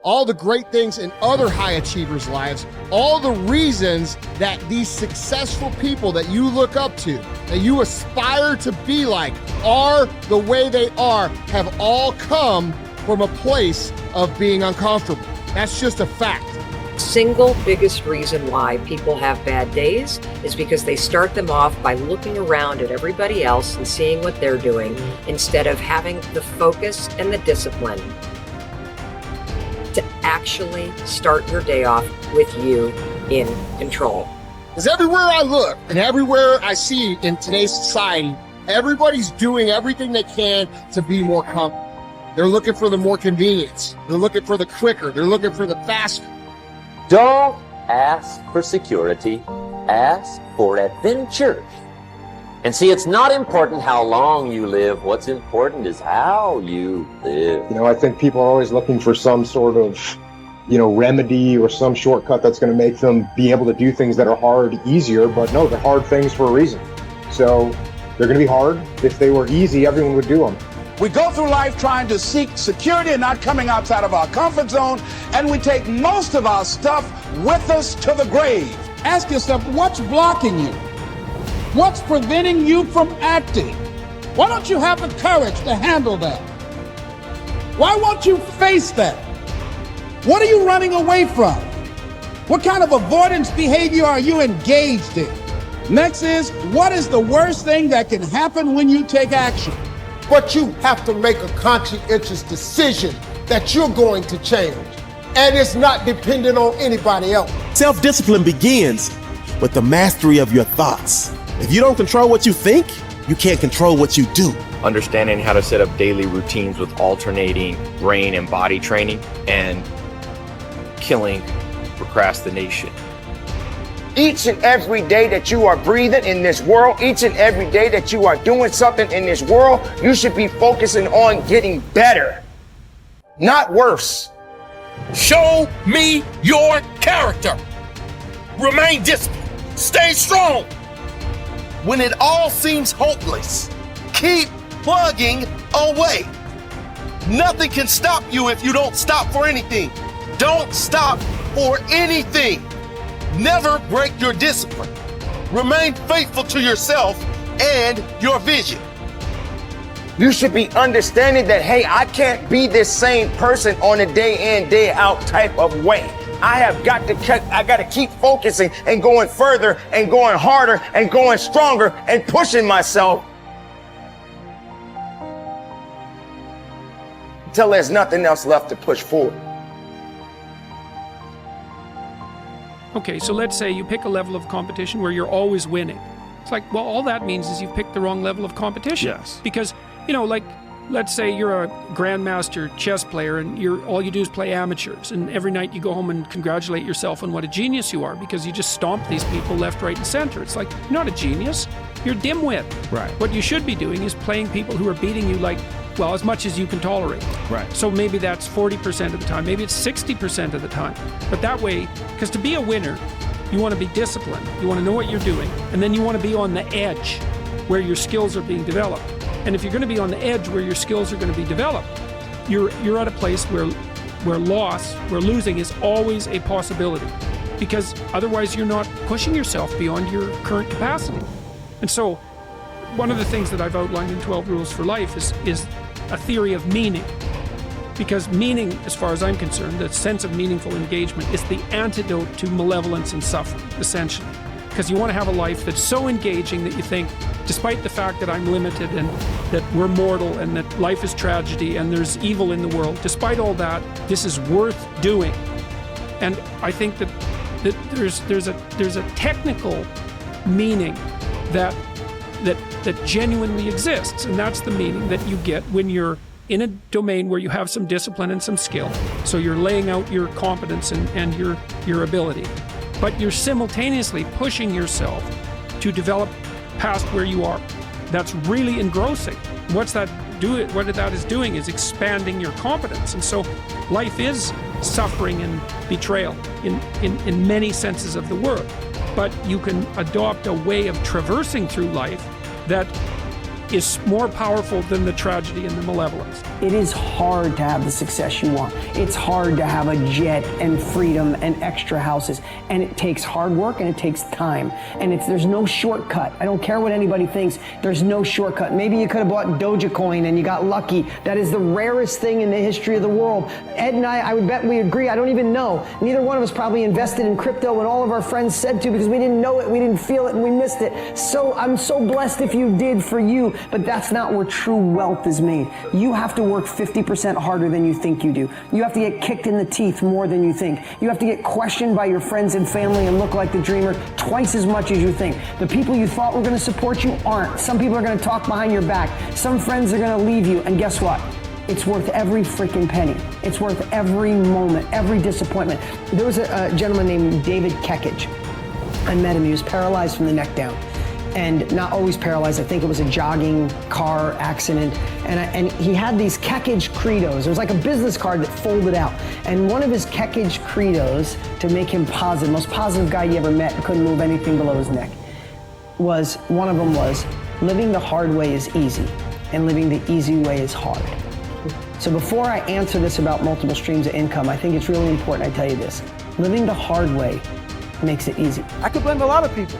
all the great things in other high achievers' lives, all the reasons that these successful people that you look up to, that you aspire to be like, are the way they are, have all come from a place of being uncomfortable. That's just a fact. Single biggest reason why people have bad days is because they start them off by looking around at everybody else and seeing what they're doing instead of having the focus and the discipline to actually start your day off with you in control. Because everywhere I look and everywhere I see in today's society, everybody's doing everything they can to be more comfortable. They're looking for the more convenience. They're looking for the quicker. They're looking for the faster. Don't ask for security, ask for adventure. And see, it's not important how long you live. What's important is how you live. I think people are always looking for some sort of, remedy or some shortcut that's going to make them be able to do things that are hard easier. But no, they're hard things for a reason. So they're going to be hard. If they were easy, everyone would do them. We go through life trying to seek security and not coming outside of our comfort zone, and we take most of our stuff with us to the grave. Ask yourself, what's blocking you? What's preventing you from acting? Why don't you have the courage to handle that? Why won't you face that? What are you running away from? What kind of avoidance behavior are you engaged in? Next is, what is the worst thing that can happen when you take action? But you have to make a conscientious decision that you're going to change. And it's not dependent on anybody else. Self-discipline begins with the mastery of your thoughts. If you don't control what you think, you can't control what you do. Understanding how to set up daily routines with alternating brain and body training and killing procrastination. Each and every day that you are breathing in this world, each and every day that you are doing something in this world, you should be focusing on getting better, not worse. Show me your character. Remain disciplined. Stay strong. When it all seems hopeless, keep plugging away. Nothing can stop you if you don't stop for anything. Don't stop for anything. Never break your discipline. Remain faithful to yourself and your vision. You should be understanding that, hey, I can't be this same person on a day in, day out type of way. I got to keep focusing and going further and going harder and going stronger and pushing myself until there's nothing else left to push forward. Okay, so let's say you pick a level of competition where you're always winning. It's like, well, all that means is you've picked the wrong level of competition. Yes. Because, let's say you're a grandmaster chess player and all you do is play amateurs, and every night you go home and congratulate yourself on what a genius you are because you just stomp these people left, right, and center. It's like, you're not a genius, you're a dimwit. Right. What you should be doing is playing people who are beating you as much as you can tolerate. Right. So maybe that's 40% of the time, maybe it's 60% of the time. But that way, because to be a winner, you want to be disciplined, you want to know what you're doing, and then you want to be on the edge where your skills are being developed. And if you're going to be on the edge where your skills are going to be developed, you're at a place where losing is always a possibility, because otherwise you're not pushing yourself beyond your current capacity. And so one of the things that I've outlined in 12 Rules for Life is a theory of meaning. Because meaning, as far as I'm concerned, the sense of meaningful engagement is the antidote to malevolence and suffering, essentially. Because you want to have a life that's so engaging that you think, despite the fact that I'm limited and that we're mortal and that life is tragedy and there's evil in the world, despite all that, this is worth doing. And I think that there's a technical meaning that genuinely exists, and that's the meaning that you get when you're in a domain where you have some discipline and some skill. So you're laying out your competence and your ability, but you're simultaneously pushing yourself to develop past where you are. That's really engrossing. What that is doing is expanding your competence. And so life is suffering and betrayal in many senses of the word. But you can adopt a way of traversing through life that is more powerful than the tragedy and the malevolence. It is hard to have the success you want. It's hard to have a jet and freedom and extra houses. And it takes hard work and it takes time. And there's no shortcut. I don't care what anybody thinks. There's no shortcut. Maybe you could have bought Dogecoin and you got lucky. That is the rarest thing in the history of the world. Ed and I would bet we agree. I don't even know. Neither one of us probably invested in crypto when all of our friends said to, because we didn't know it, we didn't feel it, and we missed it. So I'm so blessed if you did for you, but that's not where true wealth is made. You have to work 50% harder than you think you do. You have to get kicked in the teeth more than you think. You have to get questioned by your friends and family and look like the dreamer twice as much as you think. The people you thought were going to support you aren't. Some people are going to talk behind your back. Some friends are going to leave you, and guess what? It's worth every freaking penny. It's worth every moment, every disappointment. There was a gentleman named David Kekich. I met him. He was paralyzed from the neck down. And not always paralyzed. I think it was a jogging car accident. And he had these Kekich credos. It was like a business card that folded out. And one of his Kekich credos, to make him positive, most positive guy you ever met, couldn't move anything below his neck, one of them was, living the hard way is easy, and living the easy way is hard. So before I answer this about multiple streams of income, I think it's really important I tell you this. Living the hard way makes it easy. I could blame a lot of people.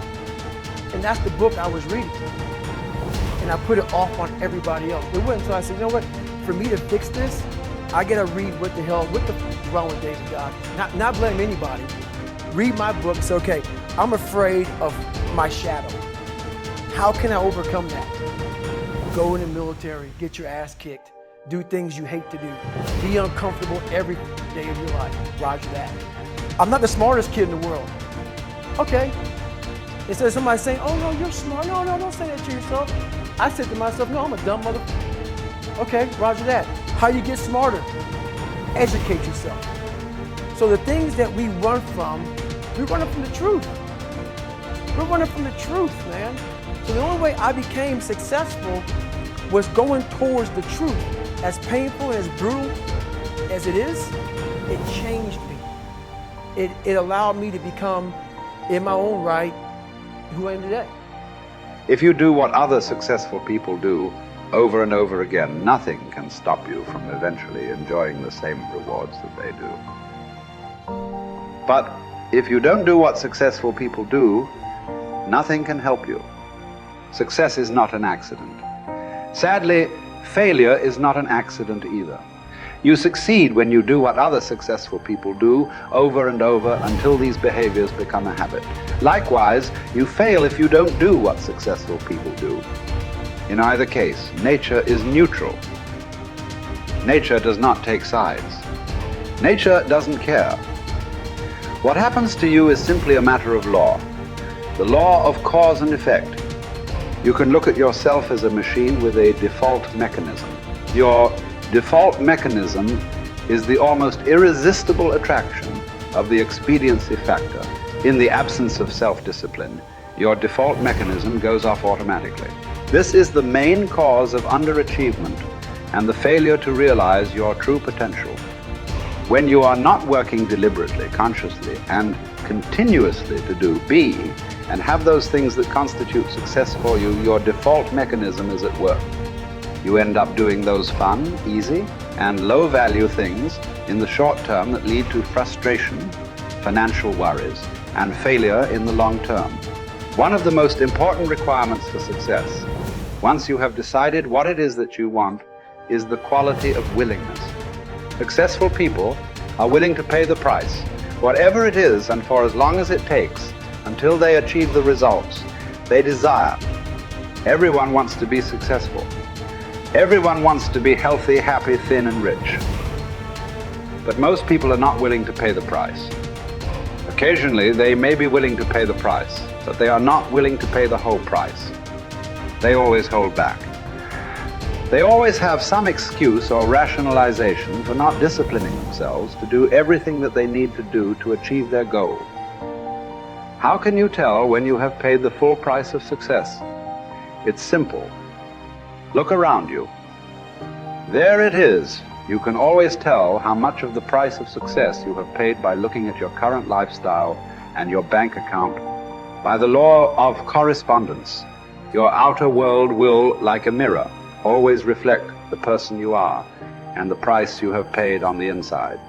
And that's the book I was reading. And I put it off on everybody else. It wasn't until I said, you know what, for me to fix this, I gotta read what the f is wrong with David God. Not blame anybody. Read my book and say, okay, I'm afraid of my shadow. How can I overcome that? Go in the military, get your ass kicked, do things you hate to do, be uncomfortable every day of your life. Roger that. I'm not the smartest kid in the world. Okay. Instead of somebody saying, oh no, you're smart. No, don't say that to yourself. I said to myself, no, I'm a dumb motherfucker. Okay, roger that. How you get smarter? Educate yourself. So the things that we run from, we're running from the truth. We're running from the truth, man. So the only way I became successful was going towards the truth. As painful and as brutal as it is, it changed me. It allowed me to become, in my own right, who I am today. If you do what other successful people do over and over again, nothing can stop you from eventually enjoying the same rewards that they do. But if you don't do what successful people do, nothing can help you. Success is not an accident. Sadly, failure is not an accident either. You succeed when you do what other successful people do over and over until these behaviors become a habit. Likewise, you fail if you don't do what successful people do. In either case, nature is neutral. Nature does not take sides. Nature doesn't care. What happens to you is simply a matter of law. The law of cause and effect. You can look at yourself as a machine with a default mechanism. Your default mechanism is the almost irresistible attraction of the expediency factor. In the absence of self-discipline, your default mechanism goes off automatically. This is the main cause of underachievement and the failure to realize your true potential. When you are not working deliberately, consciously, and continuously to be and have those things that constitute success for you, your default mechanism is at work. You end up doing those fun, easy, and low-value things in the short term that lead to frustration, financial worries, and failure in the long term. One of the most important requirements for success, once you have decided what it is that you want, is the quality of willingness. Successful people are willing to pay the price, whatever it is and for as long as it takes, until they achieve the results they desire. Everyone wants to be successful. Everyone wants to be healthy, happy, thin, and rich. But most people are not willing to pay the price. Occasionally, they may be willing to pay the price, but they are not willing to pay the whole price. They always hold back. They always have some excuse or rationalization for not disciplining themselves to do everything that they need to do to achieve their goal. How can you tell when you have paid the full price of success? It's simple. Look around you. There it is. You can always tell how much of the price of success you have paid by looking at your current lifestyle and your bank account. By the law of correspondence, Your outer world will, like a mirror, always reflect the person you are and the price you have paid on the inside.